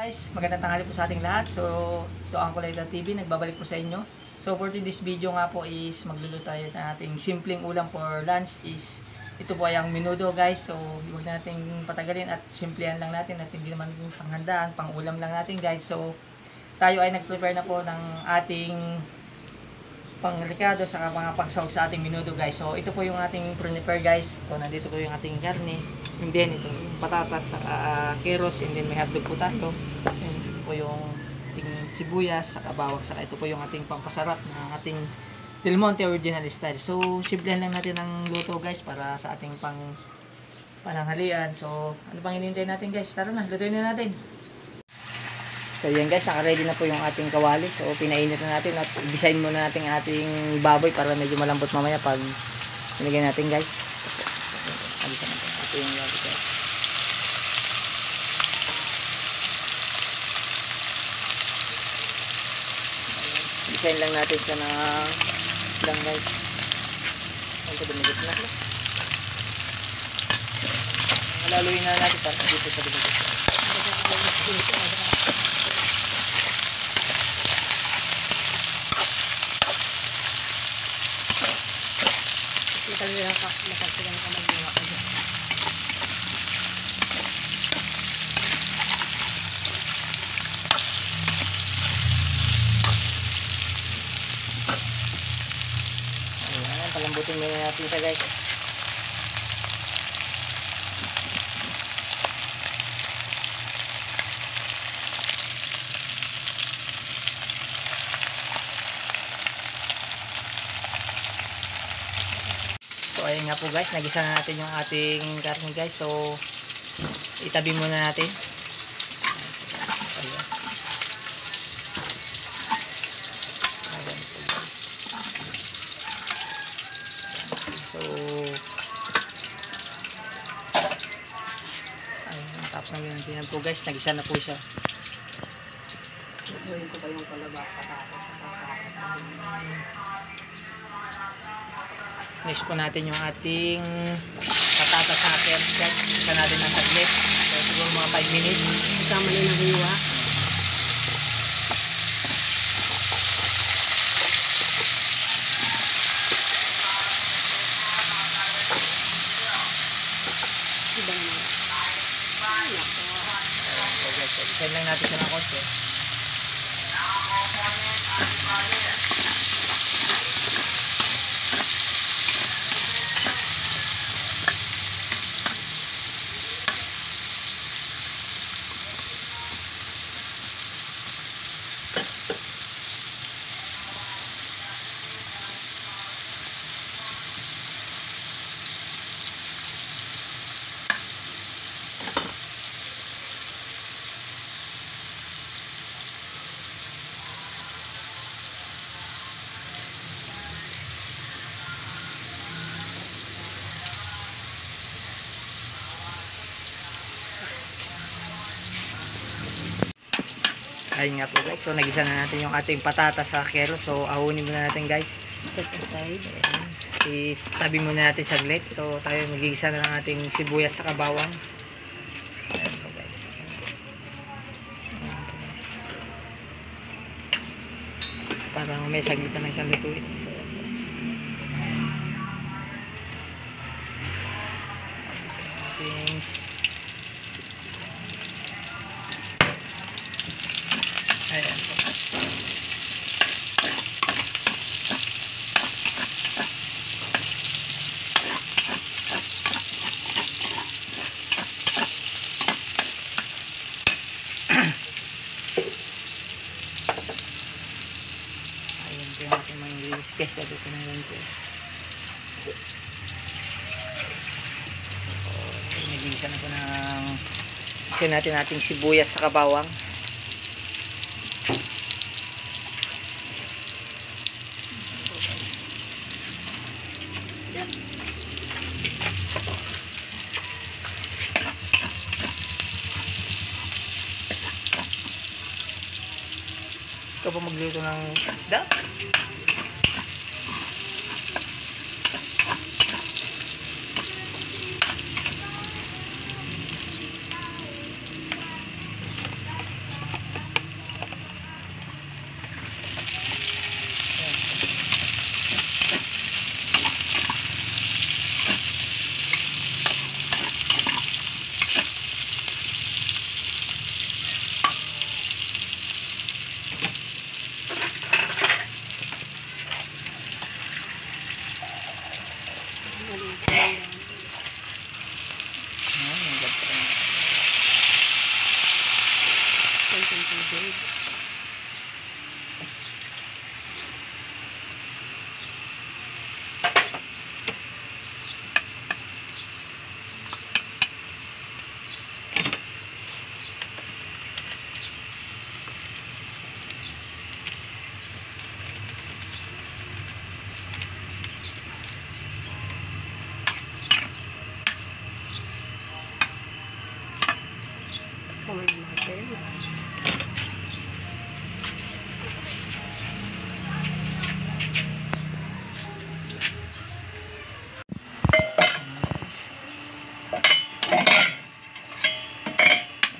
guys, magandang tanghali po sa ating lahat. So, ito ang Kulay TV, nagbabalik po sa inyo. So, for this video nga po is magluluto tayo ng ating simpleng ulam for lunch is ito po ay ang menudo guys. So, huwag nating patagalin at simplehan lang natin at hindi naman panghandaan, pang ulam lang natin guys. So, tayo ay nag-prepare na po ng ating pang-ricado sa mga pagsahog sa ating menudo guys. So ito po yung ating prepare guys. So nandito po yung ating karne. And then ito yung patatas sa carrots, and then may hotdog po tayo. And ito po yung ating sibuyas sa bawang, saka ito po yung ating pampasarap ng ating Del Monte original style. So simplihan lang natin ang luto guys para sa ating pananghalian. So ano pang hinihintay natin guys? Tara na, lutuin na natin. So yan guys, naka-ready na po yung ating kawali. So pinainit na natin at ibisahin muna natin ating baboy para medyo malambot mamaya pag nilagay natin guys. Ibisahin natin ating baboy guys. Ibisahin lang natin siya na lang guys. Ang dumigit na. Malaluin na natin para dito sa dumigit. Ayan, palambutin muna natin siya guys. So ayun nga po guys, nagisa na natin yung ating karne guys. So itabi muna natin. Ayan. Ayan po guys. So ayun, tapos na yun po guys, nagisa na po siya. Gawin ko pa yung palaba, patatas. Next po natin yung ating patatas na carrots guys. Isa natin ng saglit. So siguro mga 5 minutes. Kasama rin ang hiwa. Iba naman. So guys, isahin lang natin siya ng konti. Ayun nga po guys, so nagisa na natin yung ating patatas sa kero. So ahunin muna natin guys. Set aside. Ayan. Tabi muna natin saglit. So tayo magigisa na ng ating sibuyas sa bawang. Ayan po guys. Ayan po guys. Parang may saglit na lang siyang lutuin. So ayan po. Ating ayan po. Ayan po yung ating mga ingredients guys. Sabi ko na yan po. So, nagigisa na po ng isa natin ating sibuyas sa bawang. Ikaw pa magluto ng isda? konting tubig. Kumain natin.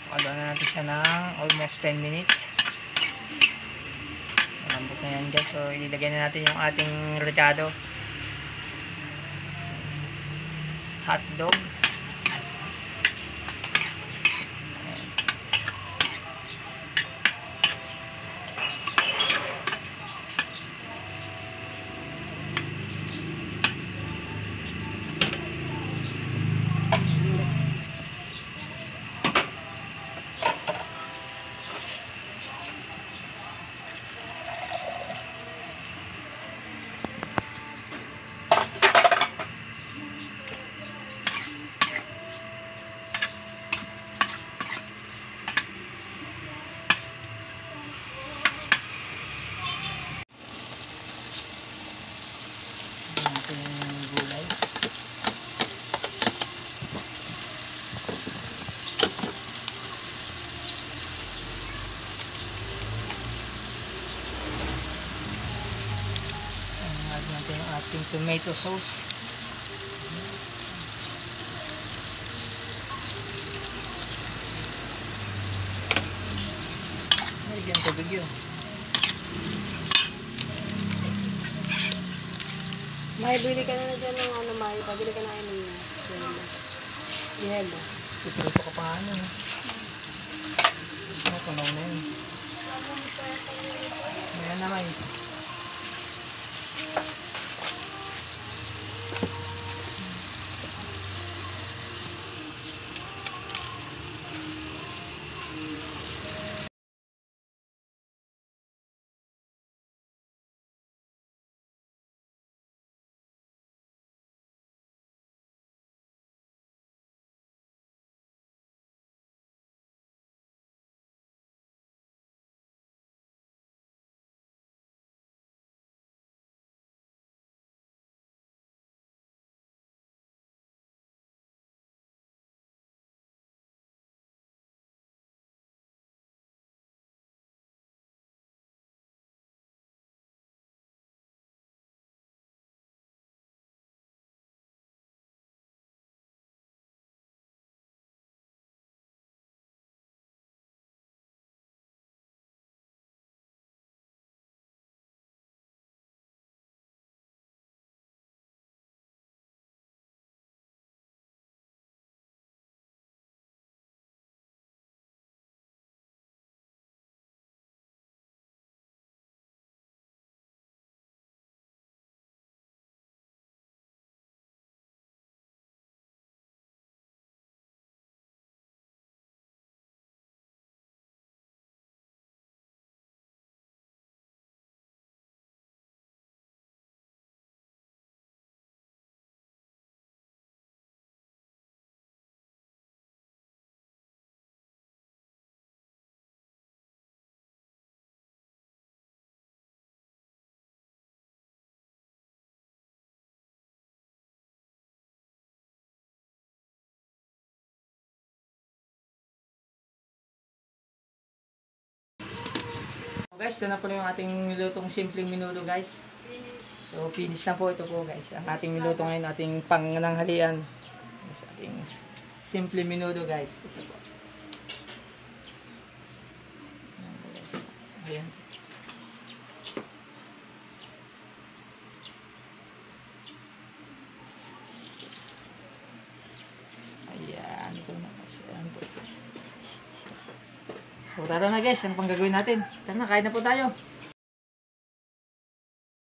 Pakalo na natin siya ng almost 10 minutes. Malambot na yan guys. So ilagay na natin yung ating recado. Hotdog. Ating gulay. Add natin yung ating tomato sauce. Lagyan tubig yun. May bili ka na dyan ng ano, May. Pabili ka na ng yelo. Tututo ka pa ano. Ano, tunaw na yun. Ayan naman. Guys, ito na po yung ating nilutong simpleng minuto guys. So finish na po ito po guys. Ang ating niluto ngayon, ating pangnanghalian. Yes, ating simple minuto guys. Ito po. Ayan. Ayan. Ito na guys. Ayan po guys. So tara na guys, ano pang gagawin natin? Tara na, kain na po tayo.